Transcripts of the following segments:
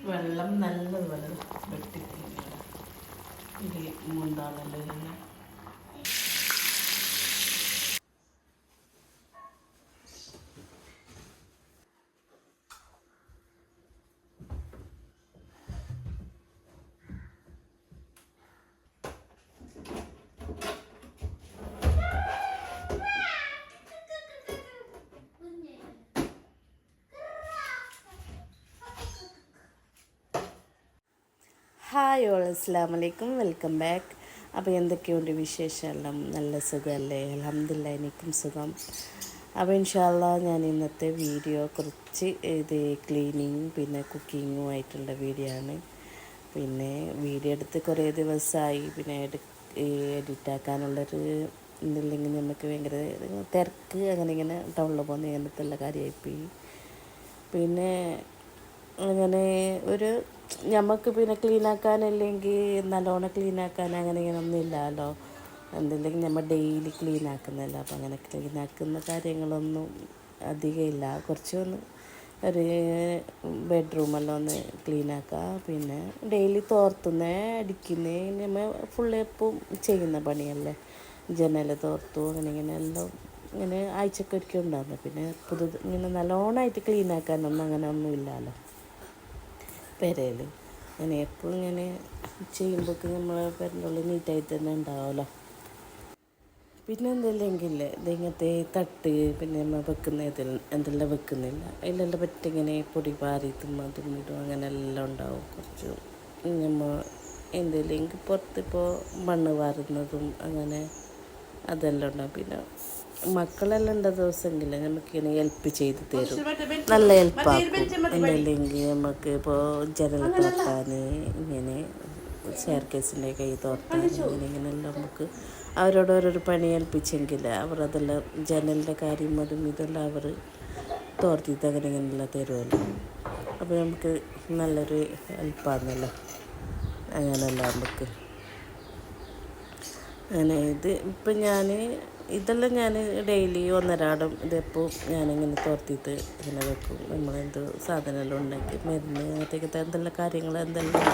വെള്ളം നല്ലതുപോലെ വെട്ടിപ്പിടിക്കുക. ഇത് മുണ്ടാണല്ലോ ഇതിന്. ഹായ് ഓൾ, അസ്സലാമു അലൈക്കും, വെൽക്കം ബാക്ക്. അപ്പോൾ എന്തൊക്കെയുണ്ട് വിശേഷമെല്ലാം? നല്ല സുഖമല്ലേ? അൽഹംദുലില്ലാ, എനിക്കും സുഖം. അപ്പോൾ ഇൻഷാ അല്ലാഹ് ഞാൻ ഇന്നത്തെ വീഡിയോ കുറച്ച് ഇത് ക്ലീനിങ് പിന്നെ കുക്കിങ്ങുമായിട്ടുള്ള വീഡിയോ ആണ്. പിന്നെ വീഡിയോ എടുത്ത് കുറേ ദിവസമായി. പിന്നെ എഡിറ്റാക്കാനുള്ളൊരു ഇതില്ലെങ്കിൽ നമുക്ക് ഭയങ്കര തിരക്ക് അങ്ങനെ ഇങ്ങനെ ടൗണിൽ പോകുന്ന അങ്ങനത്തെ കാര്യമായിപ്പോയി. പിന്നെ അങ്ങനെ ഒരു നമുക്ക് പിന്നെ ക്ലീനാക്കാനല്ലെങ്കിൽ നല്ലോണം ക്ലീനാക്കാൻ അങ്ങനെ ഇങ്ങനെ ഒന്നും ഇല്ലല്ലോ. എന്തില്ലെങ്കിൽ നമ്മൾ ഡെയിലി ക്ലീനാക്കുന്നതല്ല. അപ്പം അങ്ങനെ ക്ലീനാക്കുന്ന കാര്യങ്ങളൊന്നും അധികം ഇല്ല. കുറച്ചൊന്ന് ഒരു ബെഡ്റൂമെല്ലാം ഒന്ന് ക്ലീനാക്കുക. പിന്നെ ഡെയിലി തോർത്തുന്ന അടിക്കുന്ന നമ്മൾ ഫുള്ള് എപ്പം ചെയ്യുന്ന പണിയല്ലേ. ജനൽ തോർത്തു അങ്ങനെ ഇങ്ങനെ എല്ലാം ഇങ്ങനെ ആഴ്ചക്കൊരിക്കൽ ഉണ്ടാകുന്നു. പിന്നെ ഇങ്ങനെ നല്ലോണമായിട്ട് ക്ലീനാക്കാനൊന്നും അങ്ങനെ ഒന്നും ഇല്ലല്ലോ പെരയിൽ. അങ്ങനെ എപ്പോഴും ഇങ്ങനെ ചെയ്യുമ്പോഴേക്ക് നമ്മൾ പെരൻ്റെ ഉള്ളിൽ നീറ്റായിട്ട് തന്നെ ഉണ്ടാവുമല്ലോ. പിന്നെ എന്തെല്ലെങ്കിൽ ഇതിങ്ങനത്തെ തട്ട് പിന്നെ നമ്മൾ വെക്കുന്ന എന്തെല്ലാം വെക്കുന്നില്ല അതിലെല്ലാം പറ്റിങ്ങനെ പൊടി പാറിയിട്ടും അതും ഇതും അങ്ങനെ എല്ലാം ഉണ്ടാവും. കുറച്ച് നമ്മൾ എന്തെങ്കിലും പുറത്തിപ്പോൾ മണ്ണ് വാരുന്നതും അങ്ങനെ അതെല്ലാം ഉണ്ടാവും. പിന്നെ മക്കളെല്ലാം ഉണ്ട ദിവസമെങ്കിൽ നമുക്കിങ്ങനെ ഹെൽപ്പ് ചെയ്ത് തരും, നല്ല ഹെൽപ്പാക്കും. എന്നല്ലെങ്കിൽ നമുക്ക് ഇപ്പോൾ ജനൽ തോർത്താൻ ഇങ്ങനെ ഷെയർ കേസിൻ്റെ കൈ തോർത്താൻ ഇങ്ങനെയെല്ലാം നമുക്ക് അവരോട് ഓരോരോ പണി ഏൽപ്പിച്ചെങ്കിൽ അവർ അതെല്ലാം ജനലിൻ്റെ കാര്യം അതും ഇതെല്ലാം അവർ തോർത്തിട്ട് അങ്ങനെ ഇങ്ങനെയെല്ലാം തരുമല്ലോ. അപ്പോൾ നമുക്ക് നല്ലൊരു ഹെൽപ്പാകുന്നല്ലോ അങ്ങനെയല്ല നമുക്ക്. അങ്ങനെ ഇത് ഇപ്പം ഇതെല്ലാം ഞാൻ ഡെയിലി ഒന്നരാടം ഇതെപ്പോൾ ഞാനിങ്ങനെ തോർത്തിയിട്ട് ഇങ്ങനെ വെക്കും. നമ്മളെന്ത് സാധനമെല്ലാം ഉണ്ടെങ്കിൽ മരുന്ന് അങ്ങനത്തേക്കത്തെ എന്തെല്ലാം കാര്യങ്ങൾ എന്തെല്ലാം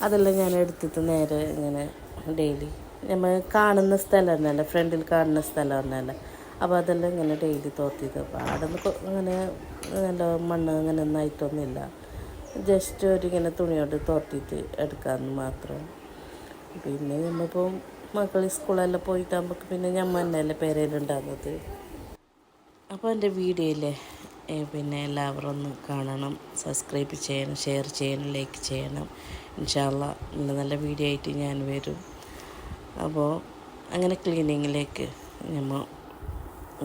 അതെല്ലാം ഞാൻ എടുത്തിട്ട് നേരെ ഇങ്ങനെ ഡെയിലി നമ്മൾ കാണുന്ന സ്ഥലം തന്നെയല്ല, ഫ്രണ്ടിൽ കാണുന്ന സ്ഥലം തന്നെയല്ല. അപ്പോൾ അതെല്ലാം ഇങ്ങനെ ഡെയിലി തോർത്തിട്ട് അവിടെ നിന്ന് അങ്ങനെ നല്ല മണ്ണ് അങ്ങനെ ഒന്നും ആയിട്ടൊന്നുമില്ല. ജസ്റ്റ് ഒരിങ്ങനെ തുണിയോട് തോർത്തിട്ട് എടുക്കാമെന്ന് മാത്രം. പിന്നെ നമ്മളിപ്പോൾ മക്കൾ സ്കൂളെല്ലാം പോയിട്ടാകുമ്പോൾ പിന്നെ ഞമ്മ തന്നെയല്ലേ പേരയിലുണ്ടാകുന്നത്. അപ്പോൾ എൻ്റെ വീഡിയോയിലെ പിന്നെ എല്ലാവരും ഒന്ന് കാണണം, സബ്സ്ക്രൈബ് ചെയ്യണം, ഷെയർ ചെയ്യണം, ലൈക്ക് ചെയ്യണം. ഇൻഷാ അല്ലാഹ് നല്ല നല്ല വീഡിയോ ആയിട്ട് ഞാൻ വരും. അപ്പോൾ അങ്ങനെ ക്ലീനിങ്ങിലേക്ക് നമ്മൾ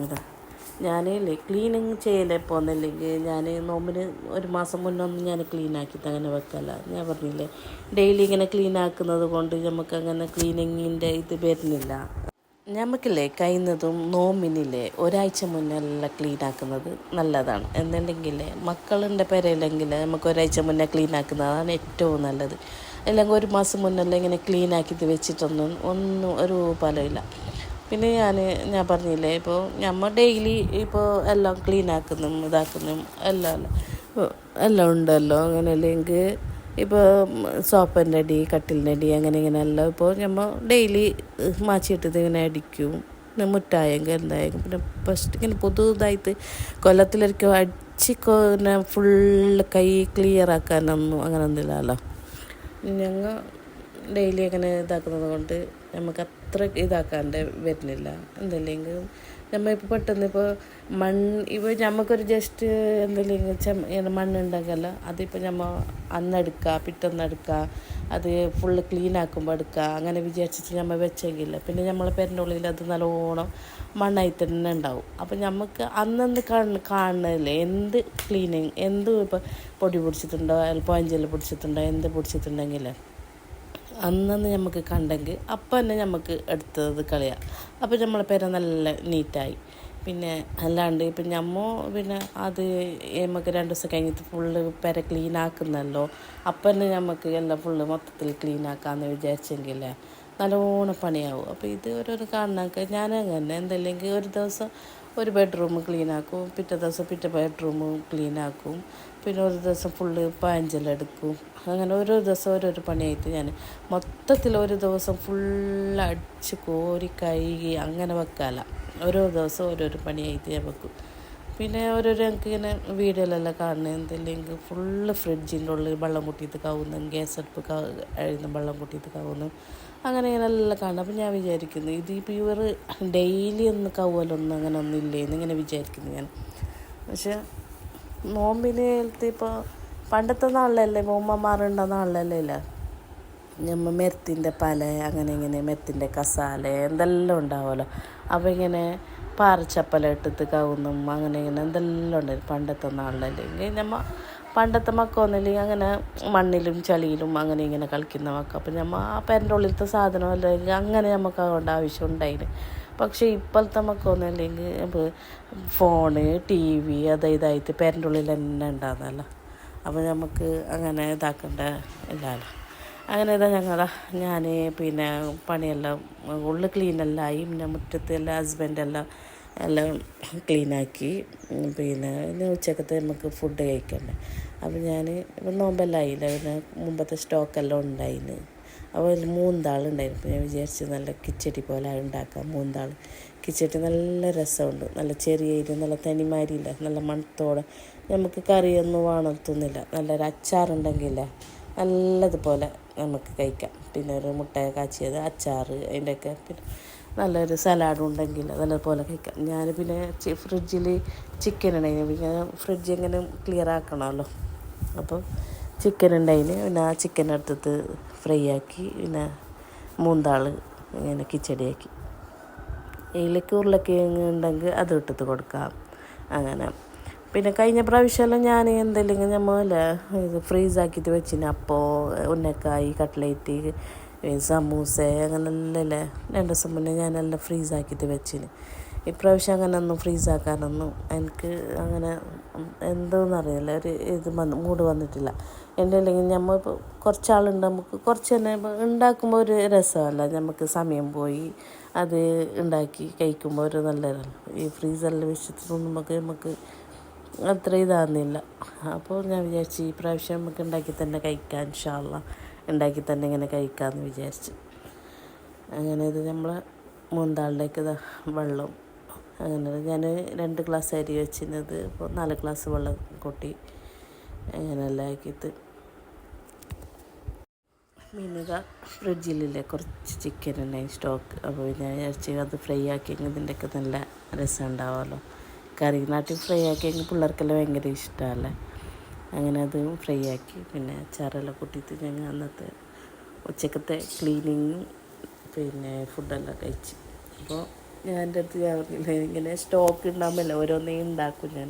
ഇതാ ഞാനില്ലേ ക്ലീനിങ് ചെയ്യലേ പോകുന്നില്ലെങ്കിൽ ഞാൻ നോമ്പിന് ഒരു മാസം മുന്നൊന്നും ഞാൻ ക്ലീനാക്കിയിട്ട് അങ്ങനെ വെക്കല്ല. ഞാൻ പറഞ്ഞില്ലേ ഡെയിലി ഇങ്ങനെ ക്ലീനാക്കുന്നത് കൊണ്ട് നമുക്കങ്ങനെ ക്ലീനിങ്ങിൻ്റെ ഇത് വരുന്നില്ല. നമുക്കില്ലേ കഴിയുന്നതും നോമ്പിനില്ലേ ഒരാഴ്ച മുന്നെല്ലാം ക്ലീനാക്കുന്നത് നല്ലതാണ്. എന്നുണ്ടെങ്കിൽ മക്കളുടെ പേരെല്ലെങ്കിൽ നമുക്ക് ഒരാഴ്ച മുന്നേ ക്ലീനാക്കുന്നതാണ് ഏറ്റവും നല്ലത്. അല്ലെങ്കിൽ ഒരു മാസം മുന്നെല്ലാം ഇങ്ങനെ ക്ലീനാക്കിയിട്ട് വെച്ചിട്ടൊന്നും ഒരു ഫലമില്ല. പിന്നെ ഞാൻ പറഞ്ഞില്ലേ ഇപ്പോൾ നമ്മൾ ഡെയിലി ഇപ്പോൾ എല്ലാം ക്ലീനാക്കുന്നു ഇതാക്കുന്നു എല്ലാം ഉണ്ടല്ലോ. അങ്ങനെ അല്ലെങ്കിൽ ഇപ്പോൾ സോഫേൻ്റെ അടി കട്ടിലിൻ്റെ അടി അങ്ങനെ ഇങ്ങനെ എല്ലാം ഇപ്പോൾ നമ്മൾ ഡെയിലി മാച്ചിട്ടിട്ട് ഇങ്ങനെ അടിക്കും. പിന്നെ മുറ്റായെങ്കിൽ എന്തായെങ്കിൽ പിന്നെ ഫസ്റ്റ് ഇങ്ങനെ പുതുതായിട്ട് കൊല്ലത്തിലൊരിക്കൽ പിന്നെ ഫുള്ള് കൈ ക്ലിയർ ആക്കാനൊന്നും അങ്ങനെ ഒന്നുമില്ലല്ലോ. ഞങ്ങൾ ഡെയിലി അങ്ങനെ ഇതാക്കുന്നത് കൊണ്ട് നമുക്ക് അത്ര ഇതാക്കാണ്ട് വരുന്നില്ല. എന്തെങ്കിലും നമ്മളിപ്പോൾ പെട്ടെന്ന് ഇപ്പോൾ ഇപ്പോൾ നമുക്കൊരു ജസ്റ്റ് എന്തെങ്കിലും മണ്ണുണ്ടെങ്കിൽ അതിപ്പോൾ നമ്മൾ അന്നെടുക്കുക പിറ്റൊന്നെടുക്കുക അത് ഫുള്ള് ക്ലീൻ ആക്കുമ്പോൾ എടുക്കുക അങ്ങനെ വിചാരിച്ചിട്ട് നമ്മൾ വെച്ചെങ്കില്ല പിന്നെ നമ്മളെ പേരിൻ്റെ ഉള്ളിൽ അത് നല്ലോണം മണ്ണായിട്ട് തന്നെ ഉണ്ടാവും. അപ്പം നമുക്ക് അന്നന്ന് കാണുന്നില്ലേ എന്ത് ക്ലീനിങ് എന്ത് ഇപ്പോൾ പൊടി പിടിച്ചിട്ടുണ്ടോ പോഞ്ചല് പിടിച്ചിട്ടുണ്ടോ എന്ത് പിടിച്ചിട്ടുണ്ടെങ്കിൽ അന്നന്ന് നമുക്ക് കണ്ടെങ്കിൽ അപ്പം തന്നെ നമുക്ക് എടുത്തത് കളയാം. അപ്പോൾ നമ്മളെ പേര നല്ല നീറ്റായി. പിന്നെ അല്ലാണ്ട് ഇപ്പം പിന്നെ അത് നമുക്ക് 2 ദിവസം കഴിഞ്ഞിട്ട് ഫുള്ള് പെര ക്ലീൻ ആക്കുന്നല്ലോ. അപ്പം തന്നെ നമുക്ക് എല്ലാം ഫുള്ള് മൊത്തത്തിൽ ക്ലീൻ ആക്കാമെന്ന് വിചാരിച്ചെങ്കിൽ നല്ലോണം പണിയാവും. അപ്പോൾ ഇത് ഓരോരോ കാണുന്നൊക്കെ ഞാനങ്ങനെ എന്തെല്ലെങ്കിൽ ഒരു ദിവസം ഒരു ബെഡ്റൂം ക്ലീൻ ആക്കും, പിറ്റേ ദിവസം പിറ്റേ ബെഡ്റൂം ക്ലീൻ ആക്കും, പിന്നെ ഒരു ദിവസം ഫുള്ള് പാഞ്ചലെടുക്കും. അങ്ങനെ ഓരോ ദിവസം ഓരോരോ പണിയായിട്ട് ഞാൻ മൊത്തത്തിൽ ഒരു ദിവസം ഫുള്ള് അടിച്ച് കോരി കഴുകി അങ്ങനെ വെക്കാല. ഓരോ ദിവസം ഓരോരോ പണിയായിട്ട് ഞാൻ വെക്കും. പിന്നെ ഓരോരോ എനിക്ക് ഇങ്ങനെ വീഡിയോയിലെല്ലാം കാണുന്നത് എന്തില്ലെങ്കിൽ ഫുള്ള് ഫ്രിഡ്ജിൻ്റെ ഉള്ളിൽ വെള്ളം കൂട്ടിയിട്ട് കാവുന്നു, ഗ്യാസ് അടുപ്പ് അഴുന്ന വെള്ളം കൂട്ടിയിട്ട് കാവുന്നു, അങ്ങനെ ഇങ്ങനെ എല്ലാം കാണും. അപ്പം ഞാൻ വിചാരിക്കുന്നു ഇതിപ്പോൾ ഇവർ ഡെയിലി ഒന്ന് കവ്വലൊന്നും അങ്ങനെ ഒന്നും ഇല്ലേന്ന് ഇങ്ങനെ വിചാരിക്കുന്നു ഞാൻ. പക്ഷെ നോമ്പിന് ഇപ്പോൾ പണ്ടത്തെ നാളിലല്ലേ ഉമ്മമാരുണ്ട നാളിലല്ലേ ഇല്ല നമ്മൾ മെത്തിൻ്റെ പല അങ്ങനെ ഇങ്ങനെ മെത്തിൻ്റെ കസാല എന്തെല്ലാം ഉണ്ടാവുമല്ലോ. അപ്പോൾ ഇങ്ങനെ പാറച്ചപ്പല ഇട്ടിട്ട് കവുന്നും അങ്ങനെ ഇങ്ങനെ എന്തെല്ലാം ഉണ്ടായിരുന്നു പണ്ടത്തെ നാളിലല്ലെങ്കിൽ നമ്മൾ പണ്ടത്തെ മക്കൊന്നില്ലെങ്കിൽ അങ്ങനെ മണ്ണിലും ചളിയിലും അങ്ങനെ ഇങ്ങനെ കളിക്കുന്ന മക്ക. അപ്പം നമ്മൾ ആ പേരൻ്റെ ഉള്ളിലത്തെ സാധനം അല്ലെങ്കിൽ അങ്ങനെ നമുക്ക് അതുകൊണ്ട് ആവശ്യം ഉണ്ടായിരുന്നു. പക്ഷേ ഇപ്പോഴത്തെ മക്കൊന്നുമില്ലെങ്കിൽ ഫോണ് TV അത് ഇതായിട്ട് പേരൻ്റെ ഉള്ളിൽ തന്നെ ഉണ്ടാകുന്നല്ലോ. അപ്പോൾ നമുക്ക് അങ്ങനെ ഇതാക്കേണ്ട ഇല്ലല്ലോ. അങ്ങനെ ഇതാ ഞാൻ പിന്നെ പണിയെല്ലാം ഉള്ളിൽ ക്ലീനെല്ലാം ആയി. പിന്നെ മുറ്റത്തെല്ലാം ഹസ്ബൻഡെല്ലാം എല്ലാം ക്ലീനാക്കി. പിന്നെ ഉച്ചക്കത്തെ നമുക്ക് ഫുഡ് കഴിക്കണ്ടേ. അപ്പോൾ ഞാൻ നോമ്പെല്ലാം ആയില്ല, പിന്നെ മുമ്പത്തെ സ്റ്റോക്കെല്ലാം ഉണ്ടായിന്. അപ്പോൾ 3 താളുണ്ടായിരുന്നു. അപ്പോൾ ഞാൻ വിചാരിച്ച് നല്ല കിച്ചടി പോലെ ഉണ്ടാക്കാം. 3 താൾ കിച്ചടി നല്ല രസമുണ്ട്, നല്ല ചെറിയ നല്ല തനിമാരിയില്ല, നല്ല മണത്തോടെ. നമുക്ക് കറിയൊന്നും വേണമെത്തൊന്നുമില്ല, നല്ലൊരു അച്ചാറുണ്ടെങ്കില്ല നല്ലതുപോലെ നമുക്ക് കഴിക്കാം. പിന്നെ ഒരു മുട്ട കാച്ചിയത്, അച്ചാർ, അതിൻ്റെയൊക്കെ പിന്നെ നല്ലൊരു സലാഡും ഉണ്ടെങ്കിൽ നല്ലതുപോലെ കഴിക്കാം. ഞാൻ പിന്നെ ഫ്രിഡ്ജിൽ ചിക്കൻ ഉണ്ടായിരുന്നു. പിന്നെ ഫ്രിഡ്ജ് എങ്ങനെ ക്ലിയർ ആക്കണമല്ലോ. അപ്പോൾ ചിക്കൻ ഉണ്ടായിന്. പിന്നെ ആ ചിക്കൻ എടുത്തിട്ട് ഫ്രൈ ആക്കി. പിന്നെ 3 താൾ ഇങ്ങനെ കിച്ചടിയാക്കി. ഇതിലേക്ക് ഉരുളക്കിഴങ്ങ് ഉണ്ടെങ്കിൽ അത് ഇട്ടിട്ട് കൊടുക്കാം. അങ്ങനെ പിന്നെ കഴിഞ്ഞ പ്രാവശ്യമെല്ലാം ഞാൻ എന്തെങ്കിലും നമ്മളല്ലേ ഇത് ഫ്രീസാക്കിയിട്ട് വെച്ചിന്. അപ്പോൾ ഉന്നക്കായി, കട്ട്ലേറ്റ്, സമൂസ അങ്ങനെയല്ലേ 2 ദിവസം മുന്നേ ഞാനെല്ലാം ഫ്രീസാക്കിയിട്ട് വെച്ചിന്. ഇപ്രാവശ്യം അങ്ങനെ ഒന്നും ഫ്രീസാക്കാനൊന്നും എനിക്ക് അങ്ങനെ എന്തോന്നറിയില്ല, ഒരു ഇത് മൂഡ് വന്നിട്ടില്ല. എൻ്റെ അല്ലെങ്കിൽ നമ്മൾ ഇപ്പോൾ കുറച്ചാളുണ്ട്, നമുക്ക് കുറച്ച് തന്നെ ഉണ്ടാക്കുമ്പോൾ ഒരു രസമല്ല, നമുക്ക് സമയം പോയി അത് ഉണ്ടാക്കി കഴിക്കുമ്പോൾ ഒരു നല്ലതല്ല. ഈ ഫ്രീസറിൽ വെച്ചിട്ട് നമുക്ക് അത്ര ഇതാകുന്നില്ല. അപ്പോൾ ഞാൻ വിചാരിച്ചു ഈ പ്രാവശ്യം നമുക്ക് ഉണ്ടാക്കി തന്നെ കഴിക്കാം, ഇൻഷാ അല്ലാ ഉണ്ടാക്കി തന്നെ ഇങ്ങനെ കഴിക്കാമെന്ന് വിചാരിച്ചു. അങ്ങനെ ഇത് നമ്മൾ 3 താളിലേക്ക് വെള്ളം അങ്ങനെ ഞാൻ 2 ഗ്ലാസ് അരി വെച്ചിരുന്നത് ഇപ്പോൾ 4 ഗ്ലാസ് വെള്ളം കൂട്ടി അങ്ങനെയെല്ലാം ആക്കിയിട്ട്. മീനുക ഫ്രിഡ്ജിലില്ലേ കുറച്ച് ചിക്കൻ ഉണ്ടായി സ്റ്റോക്ക്. അപ്പോൾ ഞാൻ വിചാരിച്ച് അത് ഫ്രൈ ആക്കിയെങ്കിൽ ഇതിൻ്റെയൊക്കെ നല്ല രസം ഉണ്ടാവുമല്ലോ. കറി നാട്ടിൽ ഫ്രൈ ആക്കിയെങ്കിൽ പിള്ളേർക്കെല്ലാം ഭയങ്കര ഇഷ്ടമല്ലേ. അങ്ങനെ അത് ഫ്രൈ ആക്കി. പിന്നെ അച്ചാറെല്ലാം കൂട്ടിയിട്ട് ഞങ്ങൾ അന്നത്തെ ഉച്ചക്കത്തെ ക്ലീനിങ്ങും പിന്നെ ഫുഡെല്ലാം കഴിച്ച്. അപ്പോൾ ഞാൻ എൻ്റെ അടുത്ത് ഞാൻ പറഞ്ഞില്ല, ഇങ്ങനെ സ്റ്റോക്ക് ഉണ്ടാകുമ്പോൾ ഓരോന്നേ ഉണ്ടാക്കും ഞാൻ.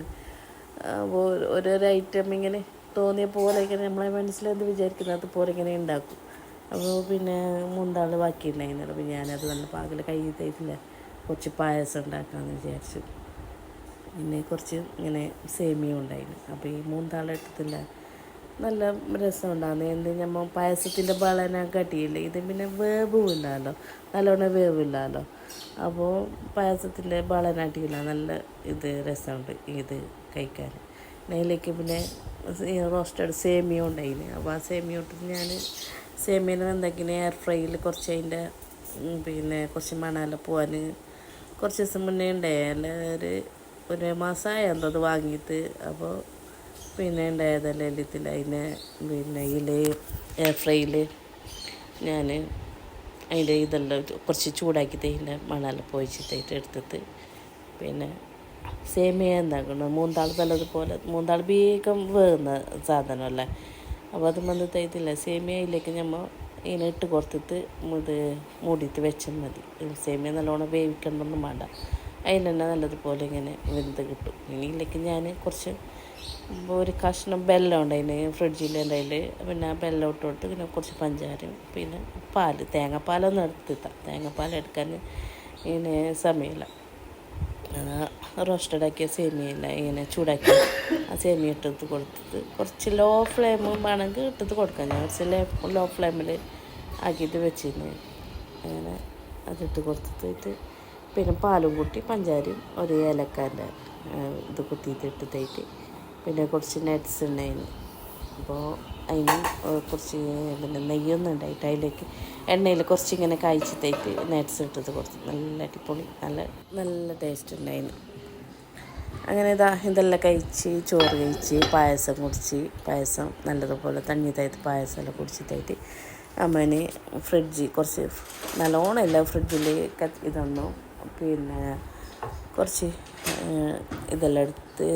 അപ്പോൾ ഓരോരോ ഐറ്റം ഇങ്ങനെ തോന്നിയ പോലെ ഇങ്ങനെ നമ്മളെ മനസ്സിലെന്ത് വിചാരിക്കുന്നത് അതുപോലെ ഇങ്ങനെ ഉണ്ടാക്കും. അപ്പോൾ പിന്നെ 3 താൾ ബാക്കി ഉണ്ടായിരുന്നല്ലോ. അപ്പോൾ ഞാനത് നല്ല പാകിൽ കൈ തേറ്റില്ല, കുറച്ച് പായസം ഉണ്ടാക്കാമെന്ന് വിചാരിച്ചു. പിന്നെ കുറച്ച് ഇങ്ങനെ സേമിയ ഉണ്ടായിരുന്നു. അപ്പോൾ ഈ 3 താൾ എടുത്തില്ല നല്ല രസം ഉണ്ടാകുന്നത്. എന്ത് നമ്മൾ പായസത്തിൻ്റെ ബളന കട്ടിയില്ലേ, ഇത് പിന്നെ വേവുമില്ലല്ലോ, നല്ലോണം വേവില്ലല്ലോ. അപ്പോൾ പായസത്തിൻ്റെ ബളനാട്ടിയില്ല, നല്ല ഇത് രസമുണ്ട് ഇത് കഴിക്കാൻ. അതിലേക്ക് പിന്നെ റോസ്റ്റഡ് സേമിയ ഉണ്ടായിന്. അപ്പോൾ ആ സേമിയ ഇട്ടിട്ട് ഞാൻ സേമിയനെ എന്തെങ്കിലും എയർ ഫ്രൈയിൽ കുറച്ച് അതിൻ്റെ പിന്നെ കുറച്ച് മണാല പോവാൻ കുറച്ച് ദിവസം മുന്നേ ഉണ്ടായാൽ ഒരു മാസമായി എന്തത് വാങ്ങിയിട്ട്. അപ്പോൾ പിന്നെ ഉണ്ടായതല്ല എല്ലത്തിൽ അതിനെ പിന്നെ ഇതിൽ എയർ ഫ്രൈയിൽ ഞാൻ അതിൻ്റെ ഇതെല്ലാം കുറച്ച് ചൂടാക്കിയിട്ട് അതിൻ്റെ മണാല പോയിച്ചിട്ടായിട്ട് എടുത്തിട്ട് പിന്നെ സേമിയ എന്താക്കണം 3 താൾ നല്ലതുപോലെ 3 താൾ വേഗം വേകുന്ന സാധനമല്ലേ. അപ്പോൾ അത് വന്നിട്ടില്ല സേമിയ അതിലേക്ക് നമ്മൾ ഇങ്ങനെ ഇട്ട് കൊടുത്തിട്ട് ഇത് മൂടിയിട്ട് വെച്ചാൽ മതി. സേമിയ നല്ലോണം വേവിക്കണ്ടൊന്നും വേണ്ട, അതിന് തന്നെ നല്ലതുപോലെ ഇങ്ങനെ വെന്ത് കിട്ടും. ഇതിലേക്ക് ഞാൻ കുറച്ച് ഒരു കഷ്ണം ബെല്ലം ഉണ്ട് അതിന് ഫ്രിഡ്ജിൽ അതിൽ, പിന്നെ ബെല്ലം ഇട്ടോട്ട് പിന്നെ കുറച്ച് പഞ്ചാരയും പിന്നെ തേങ്ങാപ്പാലൊന്നും എടുത്തിട്ടാ, തേങ്ങാപ്പാൽ എടുക്കാൻ ഇങ്ങനെ സമയമില്ല. റോസ്റ്റഡാക്കിയ സേമിയല്ല ഇങ്ങനെ ചൂടാക്കി ആ സേമിയ ഇട്ടത് കൊടുത്തിട്ട് കുറച്ച് ലോ ഫ്ലെയിമും വേണമെങ്കിൽ ഇട്ടത് കൊടുക്കാം. ഞാൻ കുറച്ച് ലോ ഫ്ലെയിമിൽ ആക്കിയിട്ട് വെച്ചിരുന്നു. അങ്ങനെ അതിട്ട് കൊടുത്തിട്ട് പിന്നെ പാലും കൂട്ടി പഞ്ചാരയും ഒരു ഏലക്കാൻ്റെ ഇത് കുത്തിയിട്ടിട്ടേക്ക് പിന്നെ കുറച്ച് നട്ട്സ് ഉണ്ടായിരുന്നു. അപ്പോൾ അതിന് കുറച്ച് പിന്നെ നെയ്യൊന്നും ഉണ്ടായിട്ട് അതിലേക്ക് എണ്ണയിൽ കുറച്ചിങ്ങനെ കായ്ച്ചത്തേക്ക് നട്ട്സ് ഇട്ടത് കുറച്ച് നല്ല അടിപൊളി നല്ല ടേസ്റ്റ് ഉണ്ടായിരുന്നു. അങ്ങനെ ഇതെല്ലാം കഴിച്ച് ചോറ് കഴിച്ച് പായസം കുടിച്ച് പായസം നല്ലതുപോലെ തണ്ണിത്തായിട്ട് പായസമെല്ലാം കുടിച്ചിട്ടായിട്ട് അമ്മേന് ഫ്രിഡ്ജ് കുറച്ച് നല്ലോണമല്ല ഫ്രിഡ്ജിൽ ഇതൊന്നു പിന്നെ കുറച്ച് ഇതെല്ലാം എടുത്ത്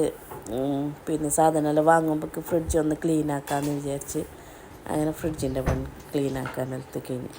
പിന്നെ സാധനമെല്ലാം വാങ്ങുമ്പോൾ ഫ്രിഡ്ജ് ഒന്ന് ക്ലീൻ ആക്കാമെന്ന് വിചാരിച്ച് അങ്ങനെ ഫ്രിഡ്ജിൻ്റെ പണി ക്ലീൻ ആക്കാൻ എടുത്ത് കഴിഞ്ഞ്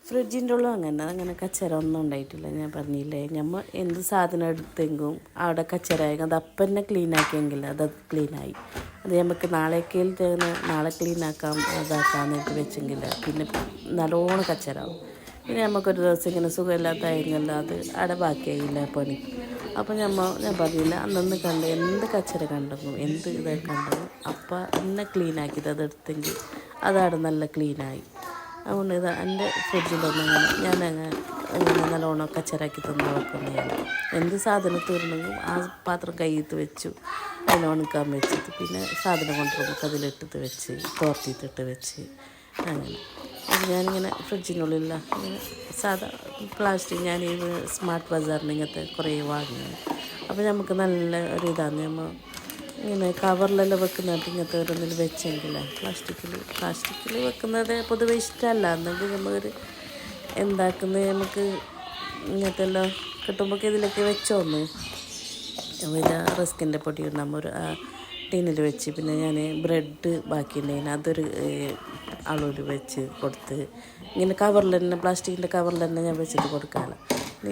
ഫ്രിഡ്ജിൻ്റെ ഉള്ളിൽ അങ്ങനെ കച്ചറ ഒന്നും ഉണ്ടായിട്ടില്ല. ഞാൻ പറഞ്ഞില്ലേ നമ്മൾ എന്ത് സാധനം എടുത്തെങ്കിലും അവിടെ കച്ചറായി അത് അപ്പം തന്നെ ക്ലീൻ ആക്കിയെങ്കിൽ അത് ക്ലീനായി. അത് നമുക്ക് നാളെ ക്ലീൻ ആക്കാം അതാക്കാമെന്നിട്ട് വെച്ചെങ്കിൽ പിന്നെ നല്ലോണം കച്ചറാവും. പിന്നെ നമുക്കൊരു ദിവസം ഇങ്ങനെ സുഖമില്ലാത്തായെങ്കിൽ അത് അവിടെ ബാക്കിയായില്ല പണി. അപ്പോൾ ഞാൻ പറഞ്ഞില്ല അന്നന്ന് കണ്ട് എന്ത് കച്ചറ കണ്ടെങ്കിലും എന്ത് ഇതൊക്കെ കണ്ടെങ്കിലും അപ്പം എന്നെ ക്ലീനാക്കിയത് അതെടുത്തെങ്കിൽ അതവിടെ നല്ല ക്ലീനായി. അതുകൊണ്ട് എൻ്റെ ഫ്രിഡ്ജിലൊന്നും ഞാനങ്ങനെ നല്ലോണം കച്ചറാക്കി തന്നു വെക്കുന്നതാണ്. എന്ത് സാധനം തീർന്നെങ്കിലും ആ പാത്രം കയ്യിട്ട് വെച്ചു അതിനെ ഉണക്കാൻ വെച്ചിട്ട് പിന്നെ സാധനം കൊണ്ടുവരുമ്പോൾ അതിലിട്ടിട്ട് വെച്ച് തോർത്തിട്ടിട്ട് വെച്ച് അങ്ങനെ ഞാനിങ്ങനെ ഫ്രിഡ്ജിനുള്ളില്ല ഇങ്ങനെ സാധാ പ്ലാസ്റ്റിക് ഞാൻ ഈ സ്മാർട്ട് ബസാറിന് ഇങ്ങനത്തെ കുറേ വാങ്ങിയാണ്. അപ്പോൾ നമുക്ക് നല്ല ഒരു ഇതാണ് നമ്മൾ ഇങ്ങനെ കവറിലെല്ലാം വെക്കുന്നത് ഇങ്ങനത്തെ ഓരോന്നിൽ വെച്ചെങ്കിൽ പ്ലാസ്റ്റിക്കിൽ വെക്കുന്നത് പൊതുവെ ഇഷ്ടമല്ല. എന്നെങ്കിൽ നമ്മൾ എന്താക്കുന്നത് നമുക്ക് ഇങ്ങനത്തെ എല്ലാം കിട്ടുമ്പോൾ ഇതിലേക്ക് വെച്ചോന്ന് പിന്നെ റസ്കിൻ്റെ പൊടി ഉണ്ടാകുമ്പോൾ ഒരു ടിന്നിൽ വെച്ച് പിന്നെ ഞാൻ ബ്രെഡ് ബാക്കിയുണ്ടായിരുന്നു അതൊരു അളവിൽ വെച്ച് കൊടുത്ത് ഇങ്ങനെ കവറിൽ തന്നെ പ്ലാസ്റ്റിക്കിൻ്റെ കവറിൽ തന്നെ ഞാൻ വെച്ചിട്ട് കൊടുക്കാമല്ലോ.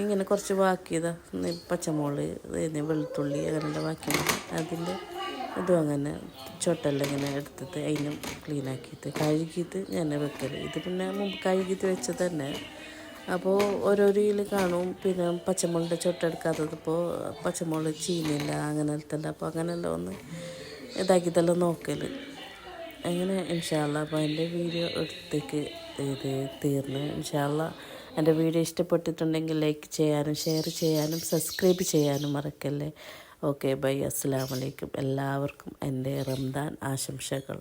ഇങ്ങനെ കുറച്ച് ബാക്കിയതാ പച്ചമുളക് വെളുത്തുള്ളി അങ്ങനെയുള്ള ബാക്കിയുണ്ട് അതിൻ്റെ ഇതും അങ്ങനെ ചൊട്ടെല്ലാം ഇങ്ങനെ എടുത്തിട്ട് അതിനും ക്ലീനാക്കിയിട്ട് കഴുകിയിട്ട് ഞാൻ വെക്കൽ. ഇത് പിന്നെ മുമ്പ് കഴുകിയിട്ട് വെച്ചത് തന്നെ. അപ്പോൾ ഓരോരിയിൽ കാണും പിന്നെ പച്ചമുളകിൻ്റെ ചൊട്ടെടുക്കാത്തതിപ്പോൾ പച്ചമുളക് ചീനില്ല അങ്ങനത്തെ അപ്പോൾ അങ്ങനെയെല്ലാം ഒന്ന് ഇതാക്കിയിട്ടെല്ലാം നോക്കൽ അങ്ങനെ ഇൻഷാ അല്ലാ. അപ്പോൾ എൻ്റെ വീഡിയോ എടുത്തേക്ക് ഇത് തീർന്ന്. ഇൻഷാ അല്ലാ എൻ്റെ വീഡിയോ ഇഷ്ടപ്പെട്ടിട്ടുണ്ടെങ്കിൽ ലൈക്ക് ചെയ്യാനും ഷെയർ ചെയ്യാനും സബ്സ്ക്രൈബ് ചെയ്യാനും മറക്കല്ലേ. ഓക്കെ ബൈ, അസ്സലാമു അലൈക്കും. എല്ലാവർക്കും എൻ്റെ റംദാൻ ആശംസകൾ.